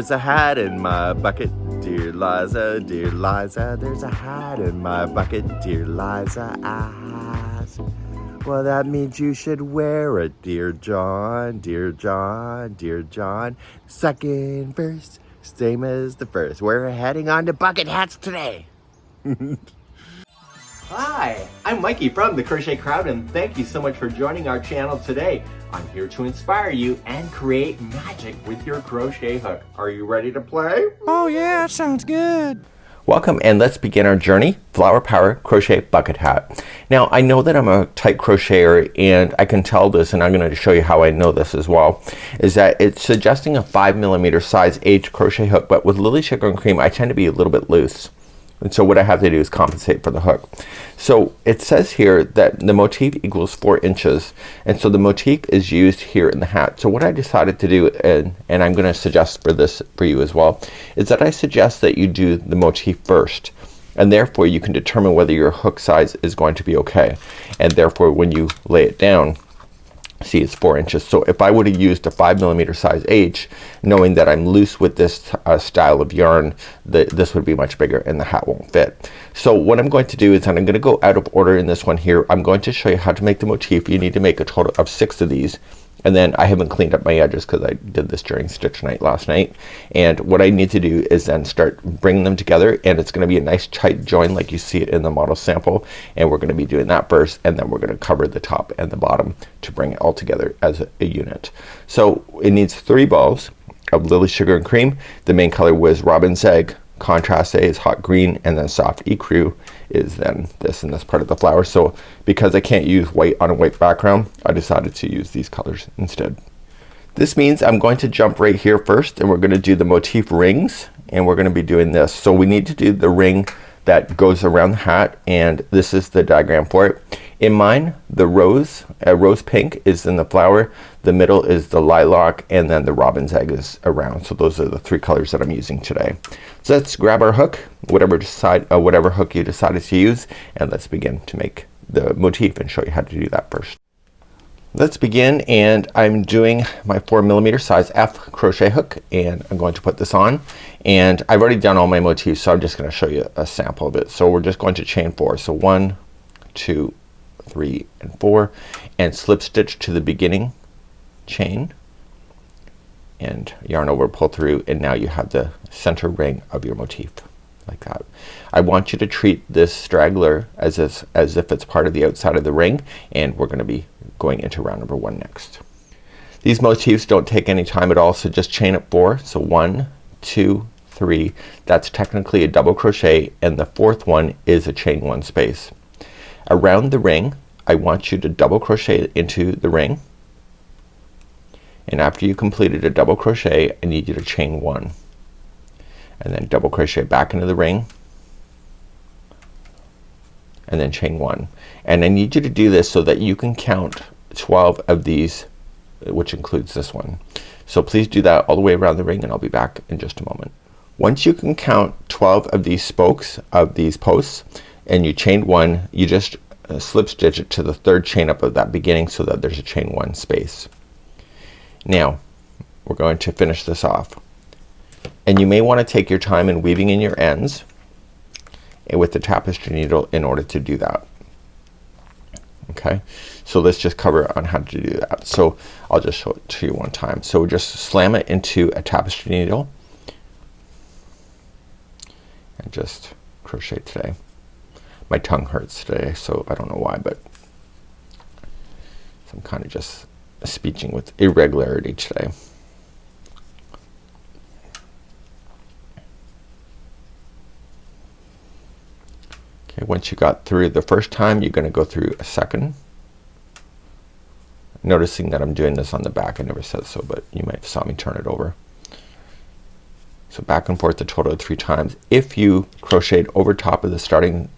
there's a hat in my bucket. Dear Liza, there's a hat in my bucket. Dear Liza asks, well, that means you should wear it, dear John, dear John, dear John. Second verse, same as the first. We're heading on to bucket hats today. Hi, I'm Mikey from the Crochet Crowd, and thank you so much for joining our channel today. I'm here to inspire you and create magic with your crochet hook. Are you ready to play? Oh yeah, that sounds good. Welcome, and let's begin our journey. Flower Power Crochet Bucket Hat. Now, I know that I'm a tight crocheter, and I can tell this, and I'm going to show you how I know this as well, is that it's suggesting a 5mm size H crochet hook, but with Lily Sugar and Cream, I tend to be a little bit loose. And so what I have to do is compensate for the hook. So it says here that the motif equals 4 inches, and so the motif is used here in the hat. So what I decided to do, and I'm going to suggest for this for you as well, is that I suggest that you do the motif first, and therefore you can determine whether your hook size is going to be okay. And therefore when you lay it down, see, it's 4 inches. So if I would have used a 5mm size H, knowing that I'm loose with this style of yarn, this would be much bigger and the hat won't fit. So what I'm going to do is that I'm going to go out of order in this one here. I'm going to show you how to make the motif. You need to make a total of 6 of these. And then I haven't cleaned up my edges because I did this during stitch night last night. And what I need to do is then start bringing them together, and it's going to be a nice tight join like you see it in the model sample. And we're going to be doing that first, and then we're going to cover the top and the bottom to bring it all together as a unit. So it needs 3 balls of Lily Sugar and Cream. The main color was Robin's Egg, contrast A is hot green, and then soft ecru is then this and this part of the flower. So because I can't use white on a white background, I decided to use these colors instead. This means I'm going to jump right here first, and we're going to do the motif rings, and we're going to be doing this. So we need to do the ring that goes around the hat, and this is the diagram for it. In mine, the rose pink is in the flower, the middle is the lilac, and then the robin's egg is around. So those are the 3 colors that I'm using today. So let's grab our hook, whatever hook you decided to use, and let's begin to make the motif and show you how to do that first. Let's begin, and I'm doing my 4mm size F crochet hook, and I'm going to put this on, and I've already done all my motifs, so I'm just going to show you a sample of it. So we're just going to chain 4. So 1, 2, 3, and 4, and slip stitch to the beginning chain, and yarn over, pull through, and now you have the center ring of your motif like that. I want you to treat this straggler as if it's part of the outside of the ring, and we're going to be going into round number 1 next. These motifs don't take any time at all, so just chain up 4. So 1, 2, 3, that's technically a double crochet, and the 4th one is a chain 1 space. Around the ring, I want you to double crochet into the ring, and after you completed a double crochet, I need you to chain 1, and then double crochet back into the ring, and then chain 1. And I need you to do this so that you can count 12 of these, which includes this one. So please do that all the way around the ring, and I'll be back in just a moment. Once you can count 12 of these spokes of these posts, and you chained 1, you just slip stitch it to the 3rd chain up of that beginning so that there's a chain 1 space. Now we're going to finish this off, and you may want to take your time in weaving in your ends and with the tapestry needle in order to do that. Okay, so let's just cover on how to do that. So I'll just show it to you one time. So just slam it into a tapestry needle and just crochet today. My tongue hurts today, so I don't know why, but I'm kind of just speaking with irregularity today. Okay, once you got through the first time, you're going to go through a second. Noticing that I'm doing this on the back, I never said so, but you might have saw me turn it over. So back and forth a total of 3 times. If you crocheted over top of the starting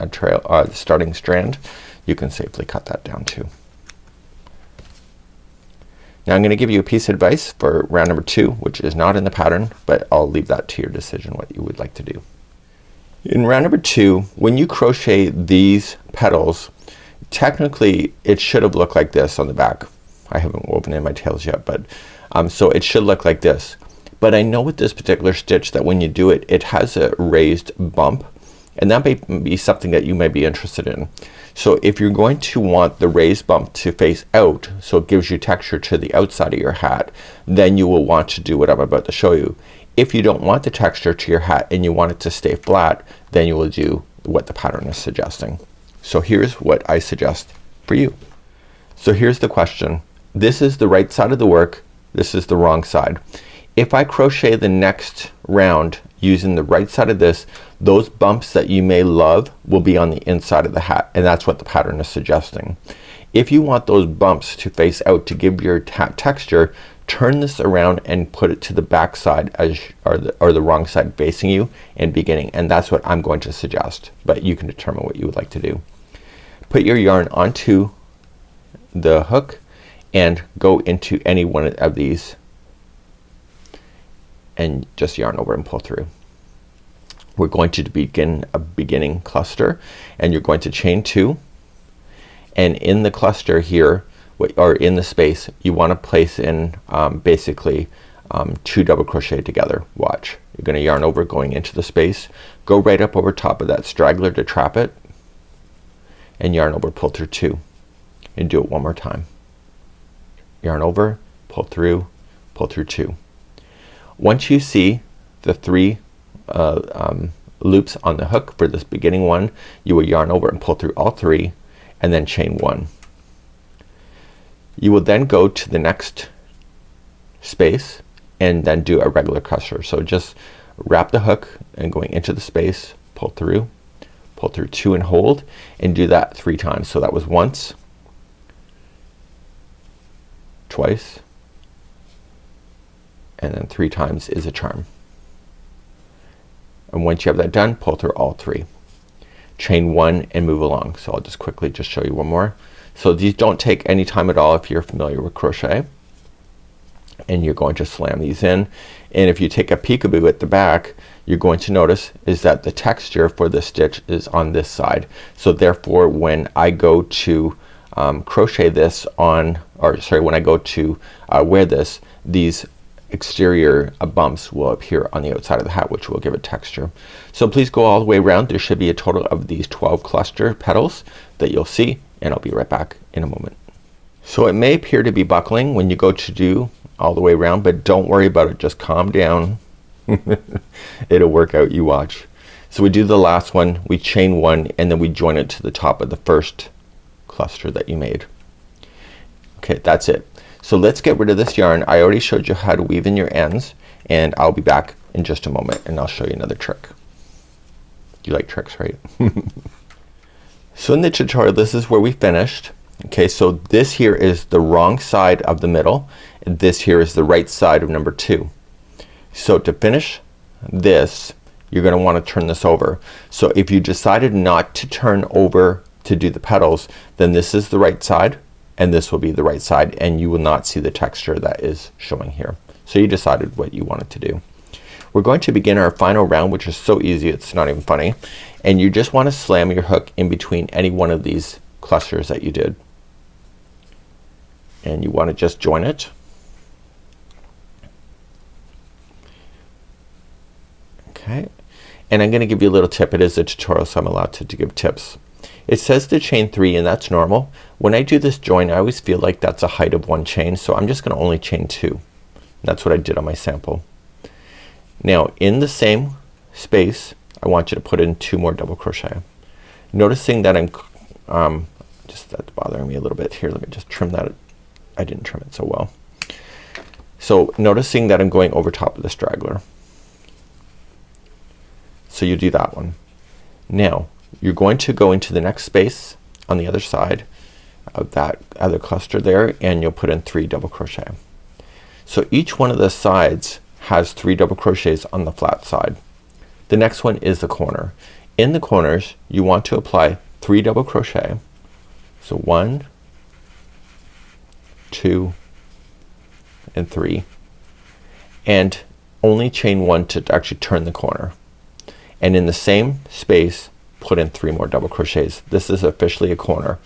starting strand, you can safely cut that down too. Now I'm going to give you a piece of advice for round number 2, which is not in the pattern, but I'll leave that to your decision what you would like to do. In round number 2, when you crochet these petals, technically it should have looked like this on the back. I haven't woven in my tails yet, but so it should look like this. but I know with this particular stitch that when you do it, it has a raised bump, and that may be something that you may be interested in. So if you're going to want the raised bump to face out, so it gives you texture to the outside of your hat, then you will want to do what I'm about to show you. If you don't want the texture to your hat and you want it to stay flat, then you will do what the pattern is suggesting. So here's what I suggest for you. So here's the question. This is the right side of the work. This is the wrong side. If I crochet the next round using the right side of this, those bumps that you may love will be on the inside of the hat, and that's what the pattern is suggesting. If you want those bumps to face out to give your hat texture, turn this around and put it to the back side as or the wrong side facing you and beginning, and that's what I'm going to suggest, but you can determine what you would like to do. Put your yarn onto the hook and go into any one of these and just yarn over and pull through. We're going to begin a beginning cluster, and you're going to chain 2, and in the cluster here or in the space you want to place in basically 2 double crochet together. Watch. You're gonna yarn over going into the space, go right up over top of that straggler to trap it, and yarn over, pull through 2, and do it one more time. Yarn over, pull through 2. Once you see the 3 loops on the hook for this beginning one, you will yarn over and pull through all 3 and then chain 1. You will then go to the next space and then do a regular cluster. So just wrap the hook and going into the space, pull through 2 and hold, and do that 3 times. So that was once, twice, and then 3 times is a charm. And once you have that done, pull through all 3. Chain 1 and move along. So I'll just quickly just show you one more. So these don't take any time at all if you're familiar with crochet. And you're going to slam these in. And if you take a peekaboo at the back, you're going to notice is that the texture for the stitch is on this side. So therefore when I go to crochet this on, or sorry, when I go to wear this, these exterior bumps will appear on the outside of the hat, which will give it texture. So please go all the way around. There should be a total of these 12 cluster petals that you'll see, and I'll be right back in a moment. So it may appear to be buckling when you go to do all the way around, but don't worry about it. Just calm down. It'll work out, you watch. So we do the last one, we chain 1, and then we join it to the top of the first cluster that you made. Okay, that's it. So let's get rid of this yarn. I already showed you how to weave in your ends, and I'll be back in just a moment and I'll show you another trick. You like tricks, right? So in the tutorial, this is where we finished. Okay, so this here is the wrong side of the middle, and this here is the right side of number 2. So to finish this, you're gonna want to turn this over. So if you decided not to turn over to do the petals, then this is the right side and this will be the right side, and you will not see the texture that is showing here. So you decided what you wanted to do. We're going to begin our final round, which is so easy it's not even funny, and you just want to slam your hook in between any one of these clusters that you did, and you want to just join it. Okay, and I'm gonna give you a little tip. It is a tutorial, so I'm allowed to give tips. It says to chain 3, and that's normal. When I do this join, I always feel like that's a height of 1 chain, so I'm just gonna only chain 2. That's what I did on my sample. Now in the same space, I want you to put in 2 more double crochet. Noticing that I'm just that's bothering me a little bit here. Let me just trim that. I didn't trim it so well. So noticing that I'm going over top of the straggler. So you do that one. Now you're going to go into the next space on the other side of that other cluster there, and you'll put in 3 double crochet. So each one of the sides has 3 double crochets on the flat side. The next one is the corner. In the corners you want to apply 3 double crochet. So 1, 2, and 3, and only chain 1 to actually turn the corner. And in the same space put in 3 more double crochets. This is officially a corner.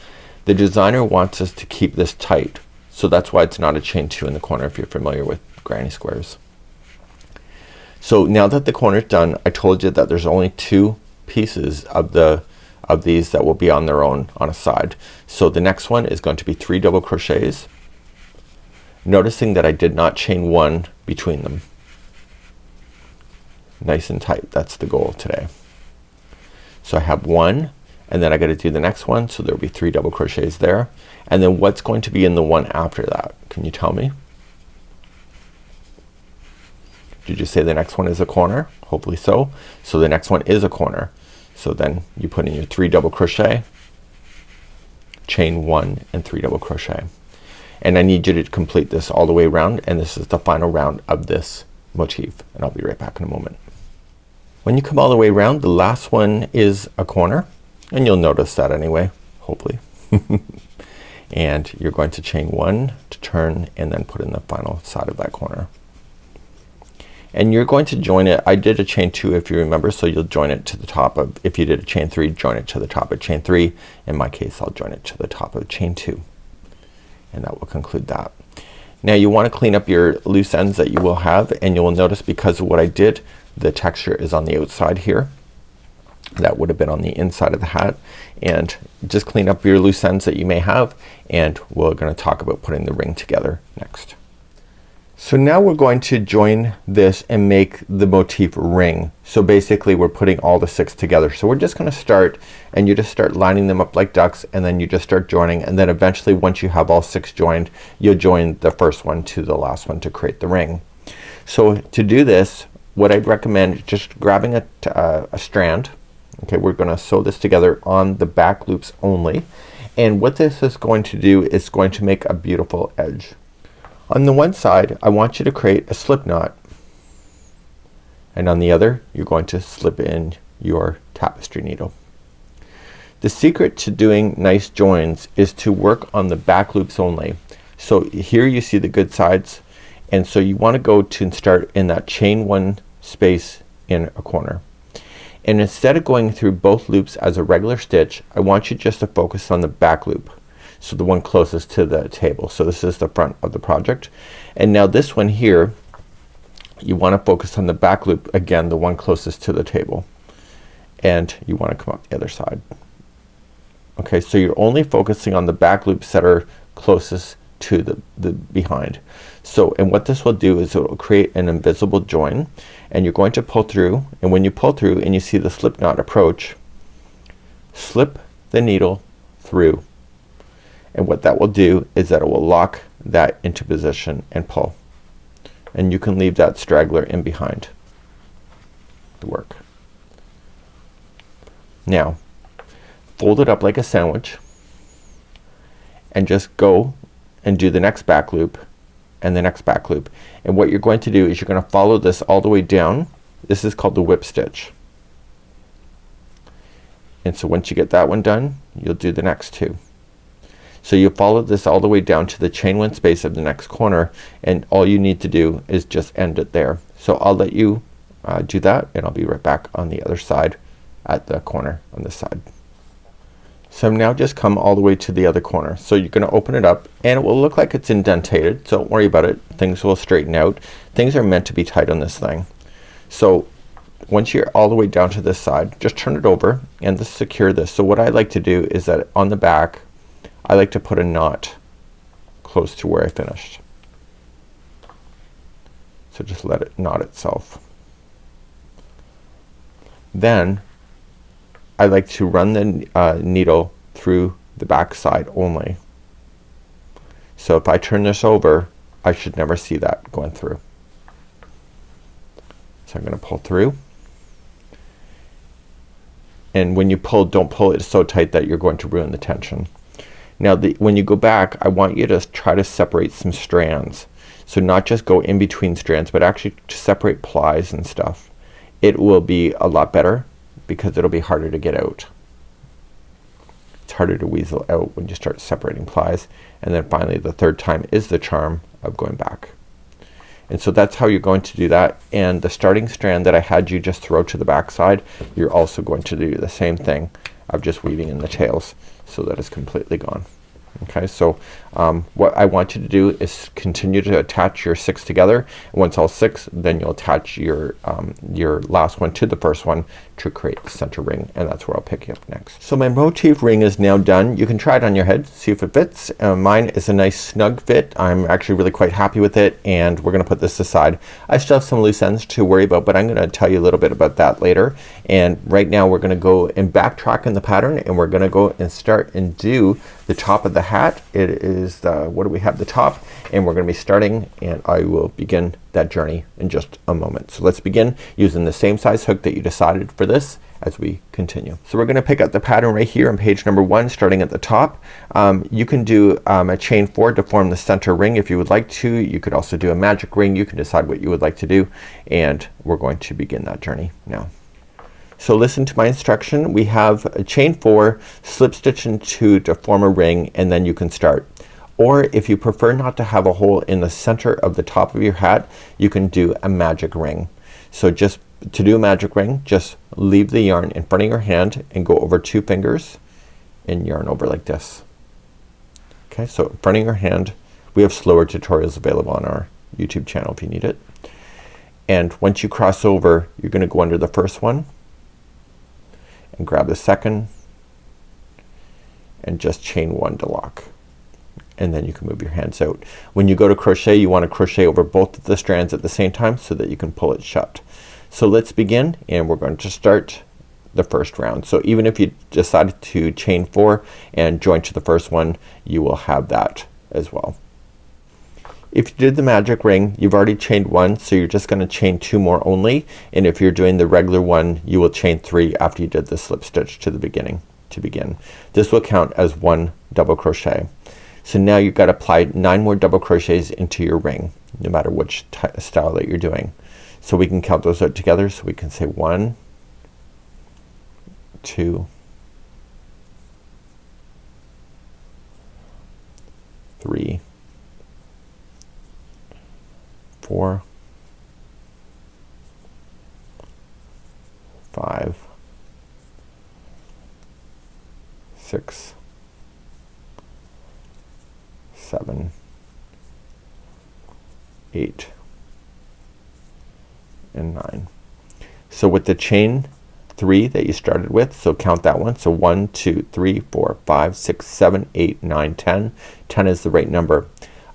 The designer wants us to keep this tight, so that's why it's not a chain 2 in the corner if you're familiar with granny squares. So now that the corner is done, I told you that there's only two pieces of these that will be on their own on a side. So the next one is going to be 3 double crochets, noticing that I did not chain one between them. Nice and tight. That's the goal today. So I have one, and then I got to do the next one, so there'll be 3 double crochets there. And then what's going to be in the one after that? Can you tell me? Did you say the next one is a corner? Hopefully so. So the next one is a corner. So then you put in your 3 double crochet, chain 1 and 3 double crochet. And I need you to complete this all the way around, and this is the final round of this motif, and I'll be right back in a moment. When you come all the way around, the last one is a corner, and you'll notice that anyway, hopefully. And you're going to chain 1 to turn and then put in the final side of that corner. And you're going to join it. I did a chain 2 if you remember, so you'll join it to the top of, if you did a chain 3, join it to the top of chain 3. In my case, I'll join it to the top of chain 2. And that will conclude that. Now you want to clean up your loose ends that you will have, and you will notice because of what I did, the texture is on the outside here. That would have been on the inside of the hat. And just clean up your loose ends that you may have, and we're going to talk about putting the ring together next. So now we're going to join this and make the motif ring. So basically we're putting all the 6 together. So we're just gonna start, and you just start lining them up like ducks, and then you just start joining, and then eventually once you have all 6 joined, you'll join the first one to the last one to create the ring. So to do this, what I'd recommend is just grabbing a strand. Okay, we're gonna sew this together on the back loops only, and what this is going to do is going to make a beautiful edge. On the one side I want you to create a slip knot, and on the other you're going to slip in your tapestry needle. The secret to doing nice joins is to work on the back loops only. So here you see the good sides, and so you want to go to and start in that chain 1 space in a corner. And instead of going through both loops as a regular stitch, I want you just to focus on the back loop. So the one closest to the table. So this is the front of the project. And now this one here, you want to focus on the back loop again, the one closest to the table. And you want to come up the other side. Okay, so you're only focusing on the back loops that are closest to the behind. So, and what this will do is it will create an invisible join, and you're going to pull through, and when you pull through and you see the slip knot approach, slip the needle through. And what that will do is that it will lock that into position and pull. And you can leave that straggler in behind the work. Now fold it up like a sandwich and just go and do the next back loop and the next back loop. And what you're going to do is you're gonna follow this all the way down. This is called the whip stitch. And so once you get that one done, you'll do the next 2. So you follow this all the way down to the chain 1 space of the next corner, and all you need to do is just end it there. So I'll let you do that, and I'll be right back on the other side at the corner on this side. So now just come all the way to the other corner. So you're gonna open it up, and it will look like it's indentated, so don't worry about it. Things will straighten out. Things are meant to be tight on this thing. So once you're all the way down to this side, just turn it over and just secure this. So what I like to do is that on the back I like to put a knot close to where I finished. So just let it knot itself. Then I like to run the needle through the back side only. So if I turn this over, I should never see that going through. So I'm gonna pull through. And when you pull, don't pull it so tight that you're going to ruin the tension. Now when you go back, I want you to try to separate some strands. So not just go in between strands, but actually to separate plies and stuff. It will be a lot better because it'll be harder to get out. It's harder to weasel out when you start separating plies. And then finally the third time is the charm of going back. And so that's how you're going to do that. And the starting strand that I had you just throw to the back side, you're also going to do the same thing of just weaving in the tails so that it's completely gone. Okay, so what I want you to do is continue to attach your 6 together, and once all 6, then you'll attach your last one to the first one to create the center ring, and that's where I'll pick you up next. So my motif ring is now done. You can try it on your head, see if it fits. Mine is a nice snug fit. I'm actually really quite happy with it, and we're gonna put this aside. I still have some loose ends to worry about, but I'm gonna tell you a little bit about that later. And right now we're gonna go and backtrack in the pattern, and we're gonna go and start and do the top of the hat. It is what do we have, the top, and we're gonna be starting, and I will begin that journey in just a moment. So let's begin using the same size hook that you decided for this as we continue. So we're gonna pick up the pattern right here on page number 1, starting at the top. You can do a chain 4 to form the center ring if you would like to. You could also do a magic ring. You can decide what you would like to do, and we're going to begin that journey now. So listen to my instruction. We have a chain 4, slip stitch in 2 to form a ring, and then you can start. Or if you prefer not to have a hole in the center of the top of your hat, you can do a magic ring. So just to do a magic ring, just leave the yarn in front of your hand and go over 2 fingers and yarn over like this. Okay, so in front of your hand. We have slower tutorials available on our YouTube channel if you need it. And once you cross over, you're gonna go under the first one and grab the second and just chain 1 to lock, and then you can move your hands out. When you go to crochet, you want to crochet over both of the strands at the same time so that you can pull it shut. So let's begin, and we're going to start the first round. So even if you decided to chain 4 and join to the first one, you will have that as well. If you did the magic ring, you've already chained 1, so you're just gonna chain 2 more only, and if you're doing the regular one, you will chain 3 after you did the slip stitch to the beginning to begin. This will count as 1 double crochet. So now you've got to apply 9 more double crochets into your ring, no matter which style that you're doing. So we can count those out together. So we can say 1, 2, 3, 4, 5, 6, 7, 8, and 9. So with the chain 3 that you started with, so count that one. So 1, 2, 3, 4, 5, 6, 7, 8, 9, 10. 10 is the right number.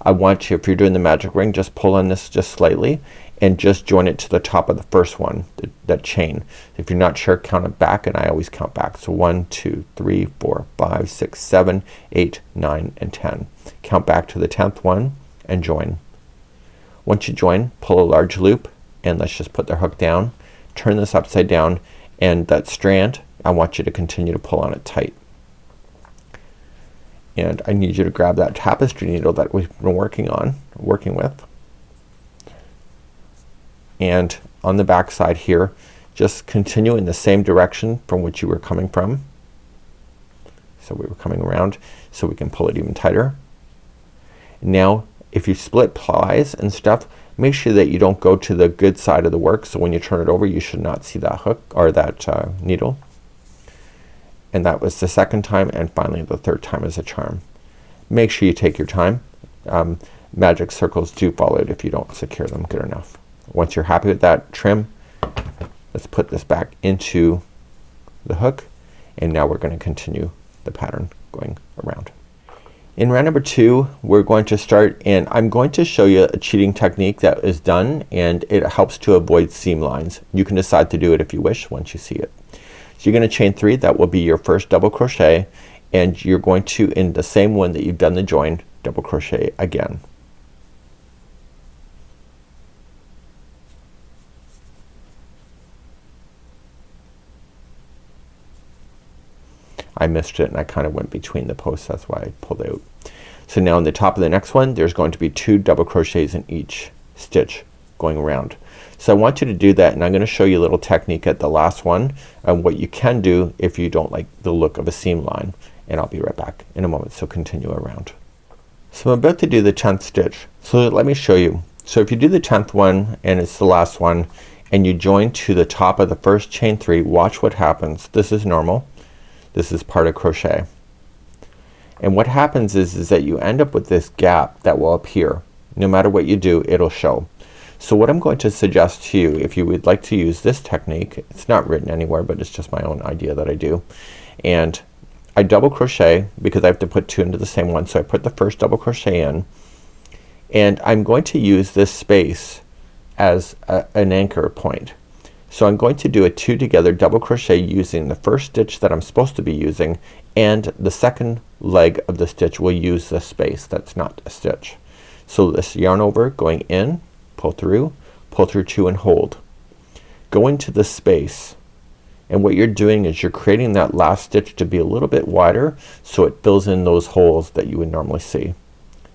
I want you, if you're doing the magic ring, just pull on this just slightly and just join it to the top of the first one, that chain. If you're not sure, count it back, and I always count back. So 1, 2, 3, 4, 5, 6, 7, 8, 9, and 10. Count back to the 10th one and join. Once you join, pull a large loop, and let's just put the hook down. Turn this upside down, and that strand, I want you to continue to pull on it tight. And I need you to grab that tapestry needle that we've been working with, and on the back side here, just continue in the same direction from which you were coming from. So we were coming around, so we can pull it even tighter. Now if you split plies and stuff, make sure that you don't go to the good side of the work, so when you turn it over you should not see that hook or that needle. And that was the second time, and finally the third time is a charm. Make sure you take your time. Magic circles do follow it if you don't secure them good enough. Once you're happy with that trim, let's put this back into the hook, and now we're going to continue the pattern going around. In round number 2 we're going to start, and I'm going to show you a cheating technique that is done, and it helps to avoid seam lines. You can decide to do it if you wish once you see it. So you're gonna chain 3, that will be your first double crochet, and you're going to, in the same one that you've done the join, double crochet again. I missed it and I kind of went between the posts, that's why I pulled out. So now on the top of the next one there's going to be 2 double crochets in each stitch going around. So I want you to do that, and I'm gonna show you a little technique at the last one and what you can do if you don't like the look of a seam line, and I'll be right back in a moment. So continue around. So I'm about to do the 10th stitch, so let me show you. So if you do the 10th one and it's the last one and you join to the top of the first chain 3, watch what happens. This is normal. This is part of crochet. And what happens is that you end up with this gap that will appear. No matter what you do, it'll show. So what I'm going to suggest to you, if you would like to use this technique, it's not written anywhere but it's just my own idea that I do, and I double crochet because I have to put two into the same one. So I put the first double crochet in, and I'm going to use this space as an anchor point. So I'm going to do a two together double crochet using the first stitch that I'm supposed to be using, and the second leg of the stitch will use this space that's not a stitch. So this yarn over, going in, pull through two and hold. Go into the space, and what you're doing is you're creating that last stitch to be a little bit wider so it fills in those holes that you would normally see.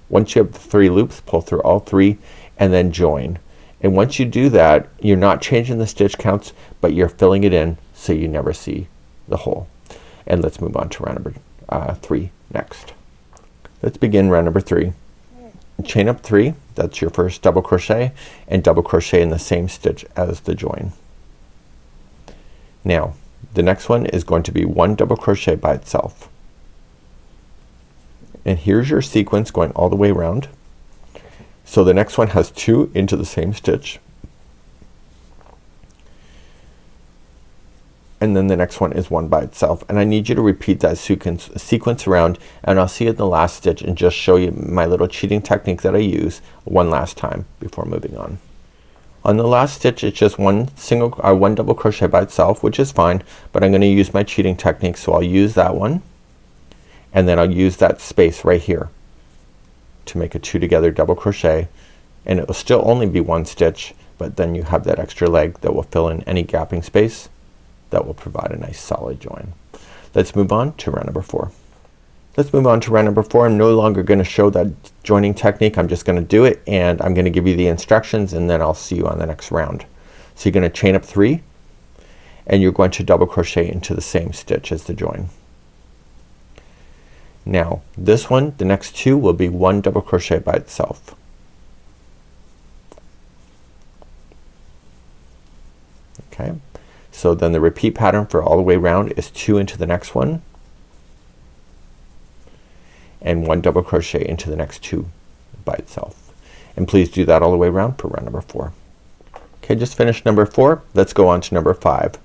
Once you have the 3 loops, pull through all 3 and then join. And once you do that, you're not changing the stitch counts, but you're filling it in so you never see the hole. And let's move on to round number 3 next. Let's begin round number 3. Chain up 3, that's your first double crochet, and double crochet in the same stitch as the join. Now the next one is going to be 1 double crochet by itself, and here's your sequence going all the way around. So the next one has 2 into the same stitch, and then the next one is 1 by itself, and I need you to repeat that sequence around, and I'll see you in the last stitch and just show you my little cheating technique that I use one last time before moving on. On the last stitch it's just one double crochet by itself, which is fine, but I'm gonna use my cheating technique, so I'll use that one, and then I'll use that space right here to make a 2 together double crochet, and it will still only be 1 stitch, but then you have that extra leg that will fill in any gapping space that will provide a nice solid join. Let's move on to round number 4. Let's move on to round number 4. I'm no longer gonna show that joining technique. I'm just gonna do it, and I'm gonna give you the instructions, and then I'll see you on the next round. So you're gonna chain up 3, and you're going to double crochet into the same stitch as the join. Now this one, the next 2 will be 1 double crochet by itself. Okay, so then the repeat pattern for all the way around is 2 into the next one, and 1 double crochet into the next 2 by itself. And please do that all the way around for round number 4. Okay, just finished number 4. Let's go on to number 5.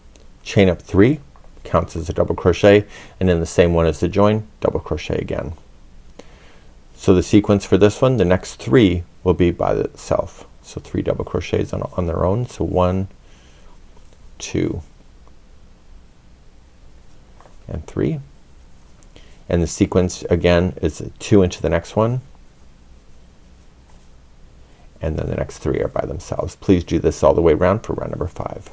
Chain up 3, counts as a double crochet, and in the same one as the join, double crochet again. So the sequence for this one, the next 3 will be by itself. So 3 double crochets on their own. So 1, 2, and 3. And the sequence again is 2 into the next one, and then the next 3 are by themselves. Please do this all the way around for round number 5.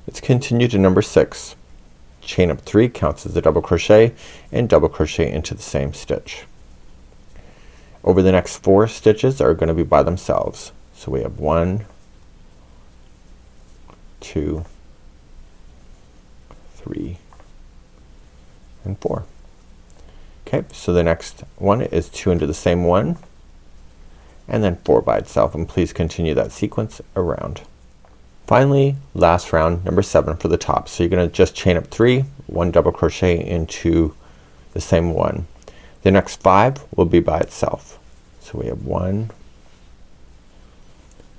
Let's continue to number 6. Chain up 3, counts as a double crochet, and double crochet into the same stitch. Over the next 4 stitches are going to be by themselves. So we have 1, 2, 3, and 4. Okay, so the next one is 2 into the same one, and then 4 by itself, and please continue that sequence around. Finally, last round, number 7 for the top. So you're gonna just chain up 3, 1 double crochet into the same one. The next 5 will be by itself. So we have 1,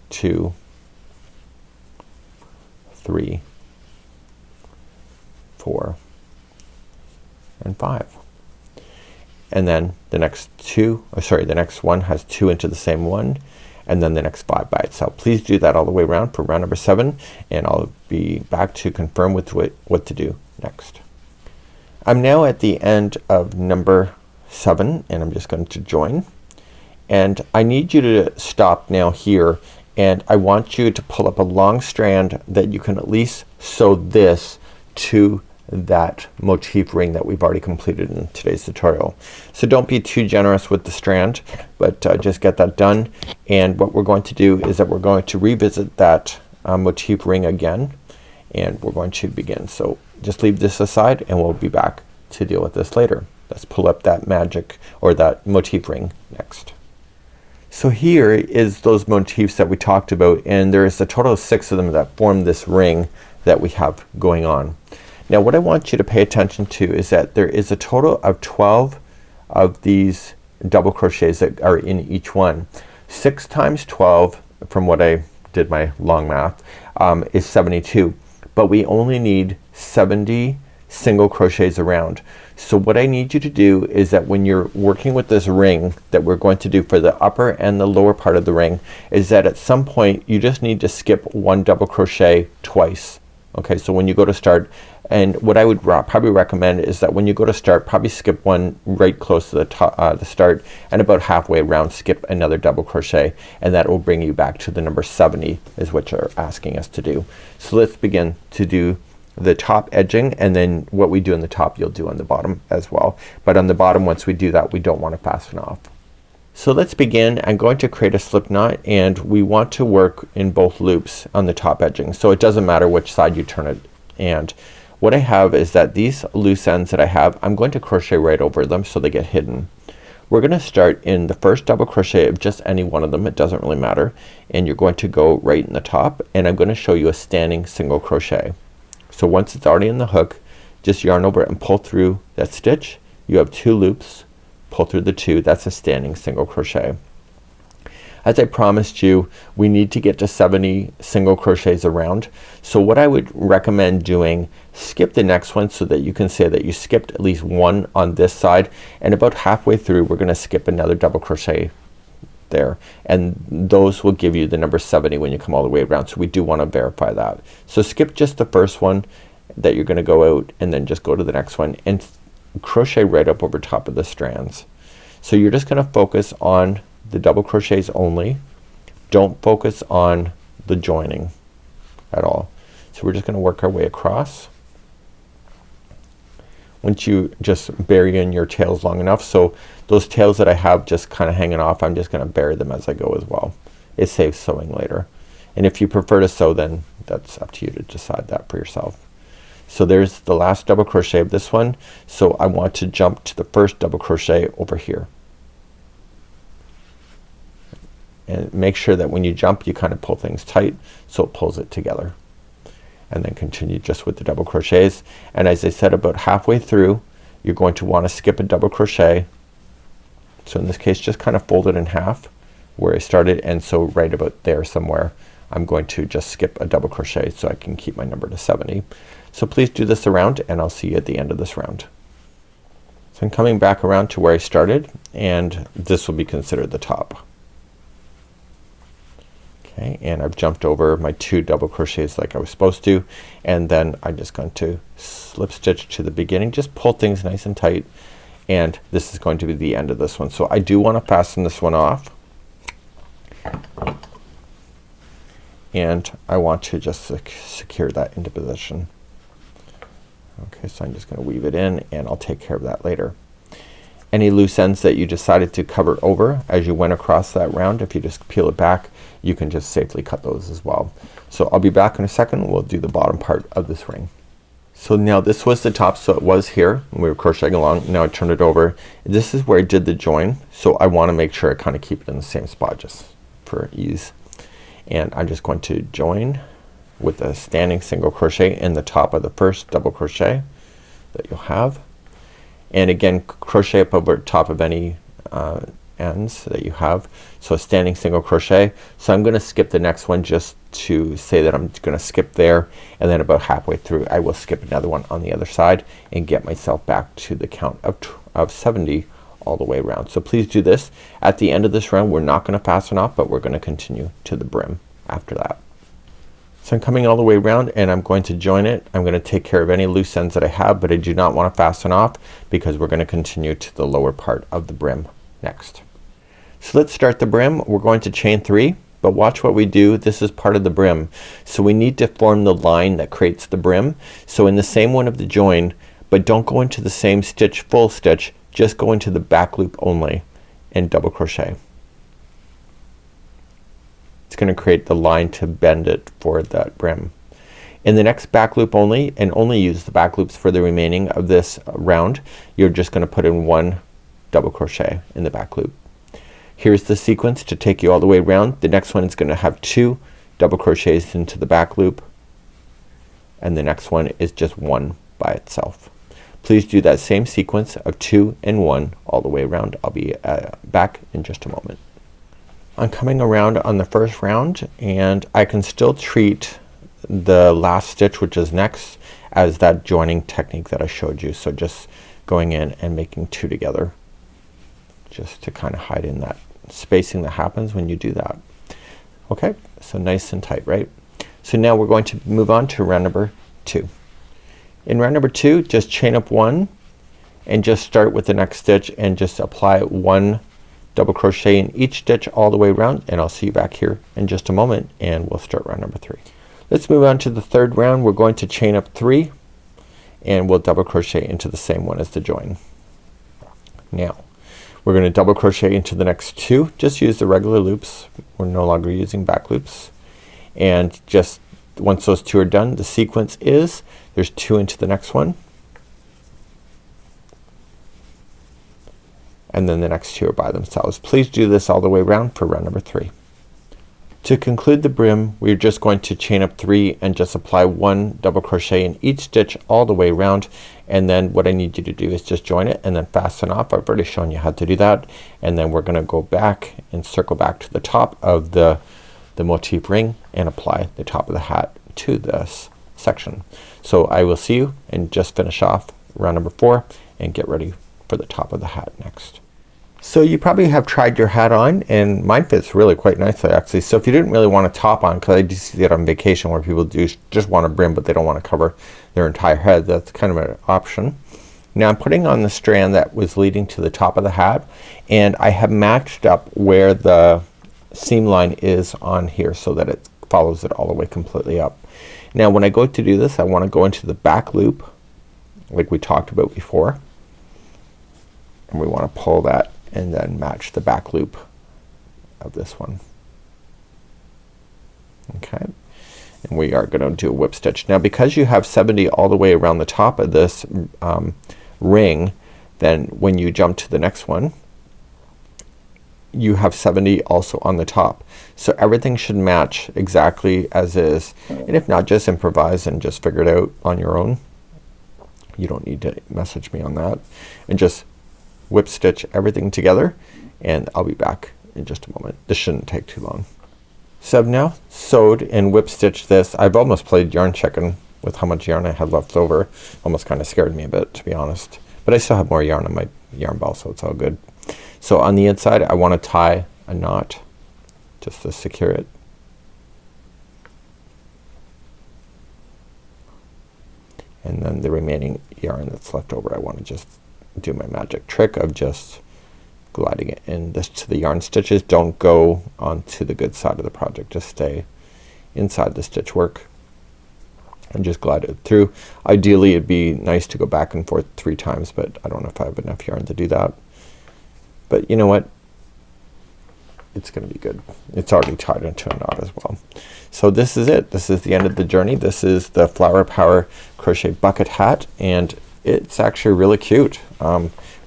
2, 3, 4, and 5. And then the next the next one has 2 into the same one, and then the next 5 by itself. Please do that all the way around for round number 7, and I'll be back to confirm with what to do next. I'm now at the end of number 7, and I'm just going to join, and I need you to stop now here, and I want you to pull up a long strand that you can at least sew this to that motif ring that we've already completed in today's tutorial. So don't be too generous with the strand, but just get that done. And what we're going to do is that we're going to revisit that motif ring again, and we're going to begin. So just leave this aside, and we'll be back to deal with this later. Let's pull up that magic or that motif ring next. So here is those motifs that we talked about, and there is a total of 6 of them that form this ring that we have going on. Now what I want you to pay attention to is that there is a total of 12 of these double crochets that are in each one. 6 times 12, from what I did my long math, is 72, but we only need 70 single crochets around. So what I need you to do is that when you're working with this ring that we're going to do for the upper and the lower part of the ring, is that at some point you just need to skip 1 double crochet twice. Okay, so when you go to start, and what I would probably recommend is that when you go to start, probably skip 1 right close to the top, the start, and about halfway around skip another double crochet, and that will bring you back to the number 70 is what you're asking us to do. So let's begin to do the top edging, and then what we do in the top you'll do on the bottom as well, but on the bottom, once we do that, we don't want to fasten off. So let's begin. I'm going to create a slip knot, and we want to work in both loops on the top edging, so it doesn't matter which side you turn it. And what I have is that these loose ends that I have, I'm going to crochet right over them so they get hidden. We're gonna start in the first double crochet of just any one of them, it doesn't really matter, and you're going to go right in the top, and I'm gonna show you a standing single crochet. So once it's already in the hook, just yarn over it and pull through that stitch. You have 2 loops, pull through the 2, that's a standing single crochet. As I promised you, we need to get to 70 single crochets around. So what I would recommend doing, skip the next one so that you can say that you skipped at least 1 on this side, and about halfway through we're gonna skip another double crochet there, and those will give you the number 70 when you come all the way around. So we do want to verify that. So skip just the first one that you're gonna go out, and then just go to the next one and crochet right up over top of the strands. So you're just gonna focus on the double crochets only. Don't focus on the joining at all. So we're just gonna work our way across. Once you just bury in your tails long enough, so those tails that I have just kinda hanging off, I'm just gonna bury them as I go as well. It saves sewing later, and if you prefer to sew, then that's up to you to decide that for yourself. So there's the last double crochet of this one, so I want to jump to the first double crochet over here, and make sure that when you jump you kind of pull things tight so it pulls it together, and then continue just with the double crochets. And as I said, about halfway through you're going to want to skip a double crochet. So in this case just kind of fold it in half where I started, and so right about there somewhere I'm going to just skip a double crochet so I can keep my number to 70. So please do this around, and I'll see you at the end of this round. So I'm coming back around to where I started, and this will be considered the top. Okay, and I've jumped over my 2 double crochets like I was supposed to, and then I'm just going to slip stitch to the beginning, just pull things nice and tight, and this is going to be the end of this one. So I do want to fasten this one off, and I want to just secure that into position. Okay, so I'm just gonna weave it in, and I'll take care of that later. Any loose ends that you decided to cover over as you went across that round, if you just peel it back, you can just safely cut those as well. So I'll be back in a second. We'll do the bottom part of this ring. So now this was the top, so it was here when we were crocheting along. Now I turned it over. This is where I did the join, so I want to make sure I kind of keep it in the same spot just for ease. And I'm just going to join with a standing single crochet in the top of the first double crochet that you'll have, and again crochet up over top of any ends that you have. So a standing single crochet. So I'm gonna skip the next one just to say that I'm gonna skip there, and then about halfway through I will skip another one on the other side and get myself back to the count of 70 all the way around. So please do this. At the end of this round we're not gonna fasten off, but we're gonna continue to the brim after that. So I'm coming all the way around, and I'm going to join it. I'm gonna take care of any loose ends that I have, but I do not want to fasten off because we're gonna continue to the lower part of the brim next. So let's start the brim. We're going to chain 3, but watch what we do. This is part of the brim, so we need to form the line that creates the brim. So in the same one of the join, but don't go into the same stitch full stitch, just go into the back loop only and double crochet. It's gonna create the line to bend it for that brim. In the next back loop only, and only use the back loops for the remaining of this round, you're just gonna put in 1 double crochet in the back loop. Here's the sequence to take you all the way around. The next one is gonna have 2 double crochets into the back loop, and the next one is just 1 by itself. Please do that same sequence of 2 and 1 all the way around. I'll be back in just a moment. I'm coming around on the first round and I can still treat the last stitch, which is next, as that joining technique that I showed you. So just going in and making 2 together, just to kind of hide in that spacing that happens when you do that. Okay, so nice and tight, right? So now we're going to move on to round number 2. In round number 2, just chain up 1 and just start with the next stitch and just apply 1 double crochet in each stitch all the way around, and I'll see you back here in just a moment and we'll start round number 3. Let's move on to the third round. We're going to chain up 3 and we'll double crochet into the same one as the join. Now we're gonna double crochet into the next 2. Just use the regular loops. We're no longer using back loops. And just once those 2 are done, the sequence is there's 2 into the next one, and then the next 2 are by themselves. Please do this all the way around for round number 3. To conclude the brim, we're just going to chain up 3 and just apply 1 double crochet in each stitch all the way around, and then what I need you to do is just join it and then fasten off. I've already shown you how to do that, and then we're gonna go back and circle back to the top of the motif ring and apply the top of the hat to this section. So I will see you and just finish off round number 4 and get ready for the top of the hat next. So you probably have tried your hat on, and mine fits really quite nicely actually. So if you didn't really want a top on, because I do see that on vacation where people do just want a brim but they don't want to cover their entire head, that's kind of an option. Now I'm putting on the strand that was leading to the top of the hat, and I have matched up where the seam line is on here so that it follows it all the way completely up. Now when I go to do this, I want to go into the back loop like we talked about before, and we want to pull that and then match the back loop of this one. Okay, and we are gonna do a whip stitch. Now because you have 70 all the way around the top of this ring, then when you jump to the next one you have 70 also on the top. So everything should match exactly as is, and if not, just improvise and just figure it out on your own. You don't need to message me on that, and just whip stitch everything together, and I'll be back in just a moment. This shouldn't take too long. So I've now sewed and whip stitched this. I've almost played yarn chicken with how much yarn I had left over. Almost kind of scared me a bit, to be honest, but I still have more yarn on my yarn ball, so it's all good. So on the inside I want to tie a knot just to secure it. And then the remaining yarn that's left over, I want to just do my magic trick of just gliding it in this to the yarn stitches. Don't go onto the good side of the project, just stay inside the stitch work and just glide it through. Ideally it'd be nice to go back and forth 3 times, but I don't know if I have enough yarn to do that. But you know what, it's gonna be good. It's already tied into a knot as well. So this is it. This is the end of the journey. This is the Flower Power crochet bucket hat, and it's actually really cute.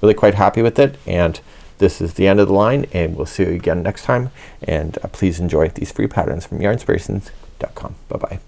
Really quite happy with it, and this is the end of the line, and we'll see you again next time. And please enjoy these free patterns from Yarnspirations.com. Bye bye.